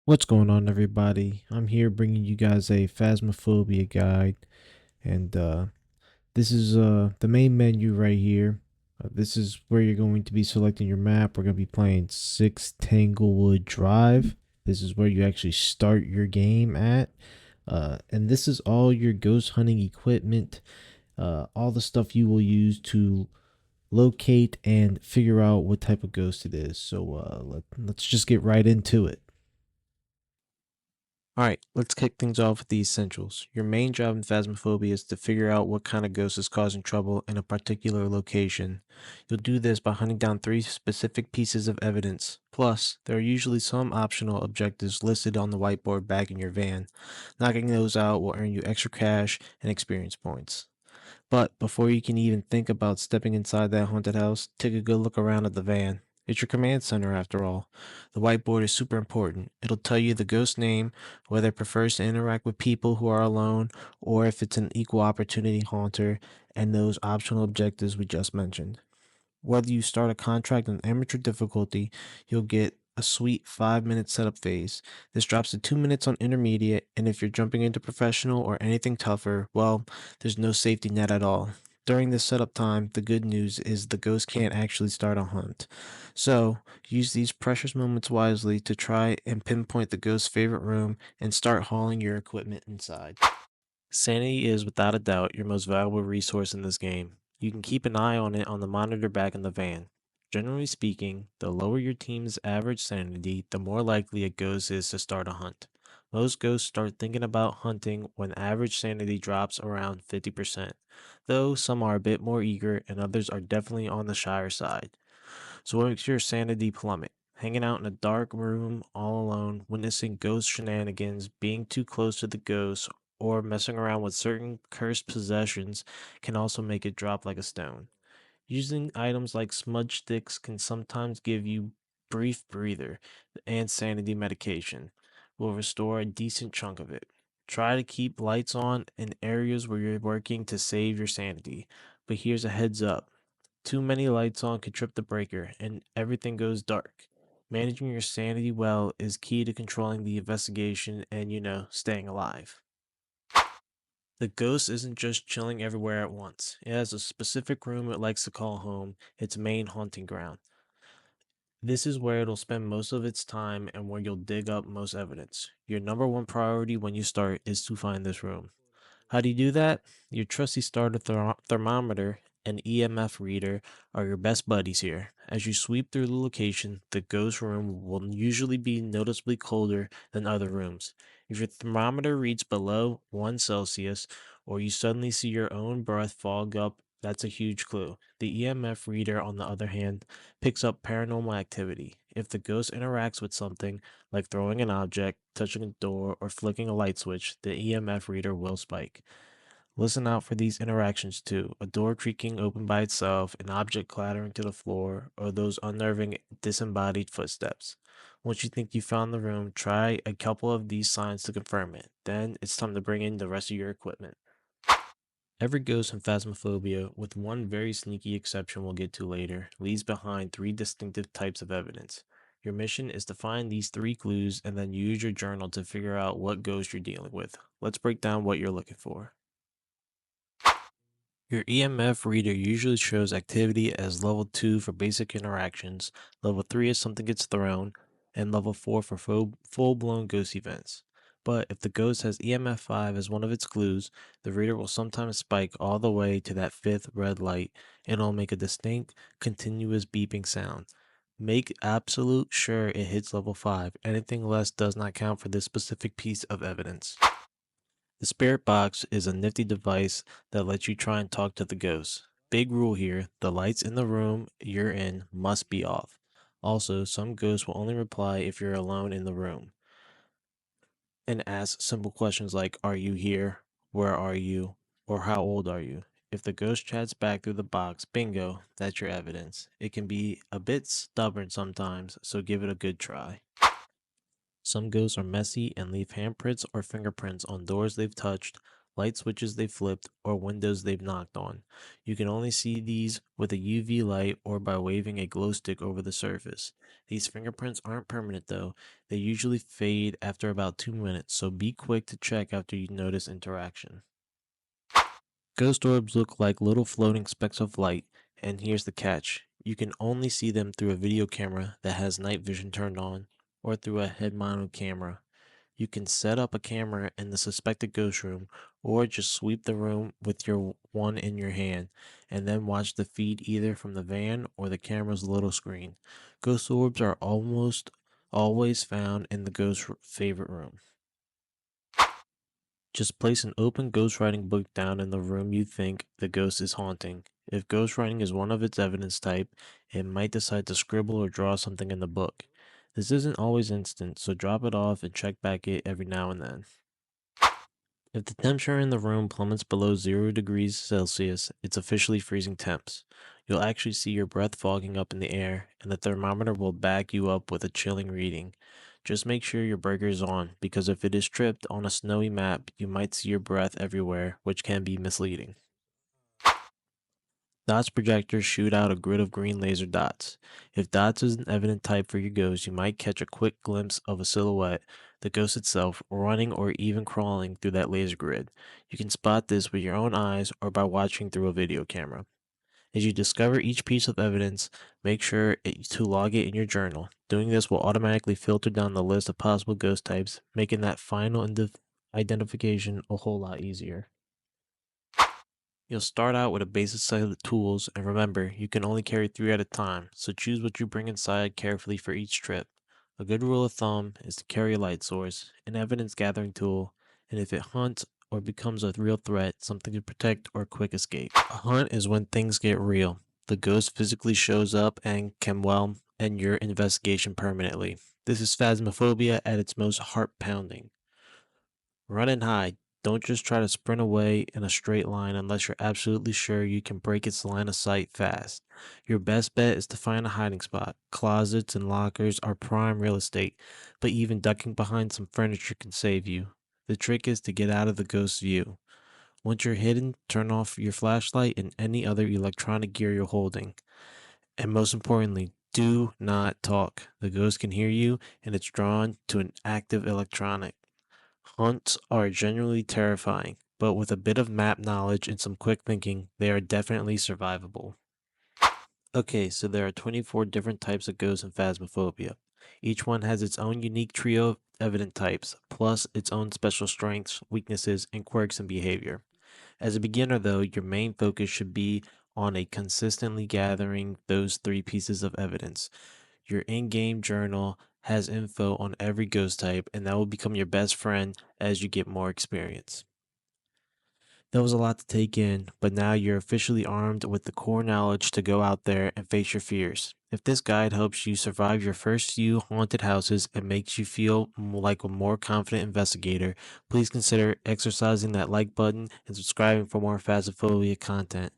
What's going on, everybody? I'm here bringing you guys a Phasmophobia guide, and this is the main menu right here. This is where you're going to be selecting your map. We're going to be playing 6 Tanglewood Drive. This is where you actually start your game at, and this is all your ghost hunting equipment, all the stuff you will use to locate and figure out what type of ghost it is. So let's just get right into it. All right, let's kick things off with the essentials. Your main job in Phasmophobia is to figure out what kind of ghost is causing trouble in a particular location. You'll do this by hunting down 3 specific pieces of evidence. Plus, there are usually some optional objectives listed on the whiteboard back in your van. Knocking those out will earn you extra cash and experience points. But before you can even think about stepping inside that haunted house, take a good look around at the van. It's your command center after all. The whiteboard is super important. It'll tell you the ghost name, whether it prefers to interact with people who are alone, or if it's an equal opportunity haunter, and those optional objectives we just mentioned. Whether you start a contract on amateur difficulty, you'll get a sweet 5 minute setup phase. This drops to 2 minutes on intermediate, and if you're jumping into professional or anything tougher, well, there's no safety net at all. During this setup time, the good news is the ghost can't actually start a hunt. So, use these precious moments wisely to try and pinpoint the ghost's favorite room and start hauling your equipment inside. Sanity is without a doubt your most valuable resource in this game. You can keep an eye on it on the monitor back in the van. Generally speaking, the lower your team's average sanity, the more likely a ghost is to start a hunt. Most ghosts start thinking about hunting when average sanity drops around 50%, though some are a bit more eager and others are definitely on the shyer side. So what makes your sanity plummet? Hanging out in a dark room all alone, witnessing ghost shenanigans, being too close to the ghost, or messing around with certain cursed possessions can also make it drop like a stone. Using items like smudge sticks can sometimes give you brief breather, and sanity medication will restore a decent chunk of it. Try to keep lights on in areas where you're working to save your sanity. But here's a heads up. Too many lights on could trip the breaker and everything goes dark. Managing your sanity well is key to controlling the investigation and, staying alive. The ghost isn't just chilling everywhere at once. It has a specific room it likes to call home, its main haunting ground. This is where it'll spend most of its time and where you'll dig up most evidence. Your number one priority when you start is to find this room. How do you do that? Your trusty starter thermometer and EMF reader are your best buddies here. As you sweep through the location, the ghost room will usually be noticeably colder than other rooms. If your thermometer reads below 1 Celsius or you suddenly see your own breath fog up, that's a huge clue. The EMF reader, on the other hand, picks up paranormal activity. If the ghost interacts with something, like throwing an object, touching a door, or flicking a light switch, the EMF reader will spike. Listen out for these interactions too, a door creaking open by itself, an object clattering to the floor, or those unnerving disembodied footsteps. Once you think you found the room, try a couple of these signs to confirm it. Then it's time to bring in the rest of your equipment. Every ghost in Phasmophobia, with one very sneaky exception we'll get to later, leaves behind 3 distinctive types of evidence. Your mission is to find these 3 clues and then use your journal to figure out what ghost you're dealing with. Let's break down what you're looking for. Your EMF reader usually shows activity as level 2 for basic interactions, level 3 if something gets thrown, and level 4 for full blown ghost events. But if the ghost has EMF 5 as one of its clues, the reader will sometimes spike all the way to that 5th red light and it'll make a distinct, continuous beeping sound. Make absolute sure it hits level 5. Anything less does not count for this specific piece of evidence. The spirit box is a nifty device that lets you try and talk to the ghost. Big rule here, the lights in the room you're in must be off. Also, some ghosts will only reply if you're alone in the room and ask simple questions like, "Are you here? Where are you? Or how old are you?" If the ghost chats back through the box, bingo, that's your evidence. It can be a bit stubborn sometimes, so give it a good try. Some ghosts are messy and leave handprints or fingerprints on doors they've touched, light switches they flipped, or windows they've knocked on. You can only see these with a UV light or by waving a glow stick over the surface. These fingerprints aren't permanent though. They usually fade after about 2 minutes, so be quick to check after you notice interaction. Ghost orbs look like little floating specks of light, and here's the catch. You can only see them through a video camera that has night vision turned on, or through a head mounted camera. You can set up a camera in the suspected ghost room, or just sweep the room with your one in your hand, and then watch the feed either from the van or the camera's little screen. Ghost orbs are almost always found in the favorite room. Just place an open ghostwriting book down in the room you think the ghost is haunting. If ghostwriting is one of its evidence type, it might decide to scribble or draw something in the book. This isn't always instant, so drop it off and check back it every now and then. If the temperature in the room plummets below 0 degrees Celsius, it's officially freezing temps. You'll actually see your breath fogging up in the air, and the thermometer will back you up with a chilling reading. Just make sure your breaker is on, because if it is tripped on a snowy map, you might see your breath everywhere, which can be misleading. Dots projectors shoot out a grid of green laser dots. If dots is an evident type for your ghost, you might catch a quick glimpse of a silhouette, the ghost itself, running or even crawling through that laser grid. You can spot this with your own eyes or by watching through a video camera. As you discover each piece of evidence, make sure to log it in your journal. Doing this will automatically filter down the list of possible ghost types, making that final identification a whole lot easier. You'll start out with a basic set of tools, and remember, you can only carry 3 at a time, so choose what you bring inside carefully for each trip. A good rule of thumb is to carry a light source, an evidence gathering tool, and if it hunts or becomes a real threat, something to protect or quick escape. A hunt is when things get real. The ghost physically shows up and can, well, end your investigation permanently. This is phasmophobia at its most heart pounding. Run and hide. Don't just try to sprint away in a straight line unless you're absolutely sure you can break its line of sight fast. Your best bet is to find a hiding spot. Closets and lockers are prime real estate, but even ducking behind some furniture can save you. The trick is to get out of the ghost's view. Once you're hidden, turn off your flashlight and any other electronic gear you're holding. And most importantly, do not talk. The ghost can hear you and it's drawn to an active electronic. Hunts are generally terrifying, but with a bit of map knowledge and some quick thinking, they are definitely survivable. Okay, so there are 24 different types of ghosts in Phasmophobia. Each one has its own unique trio of evident types, plus its own special strengths, weaknesses, and quirks in behavior. As a beginner, though, your main focus should be on a consistently gathering those 3 pieces of evidence. Your in game journal has info on every ghost type, and that will become your best friend as you get more experience. That was a lot to take in, but now you're officially armed with the core knowledge to go out there and face your fears. If this guide helps you survive your first few haunted houses and makes you feel like a more confident investigator, please consider exercising that like button and subscribing for more Phasmophobia content.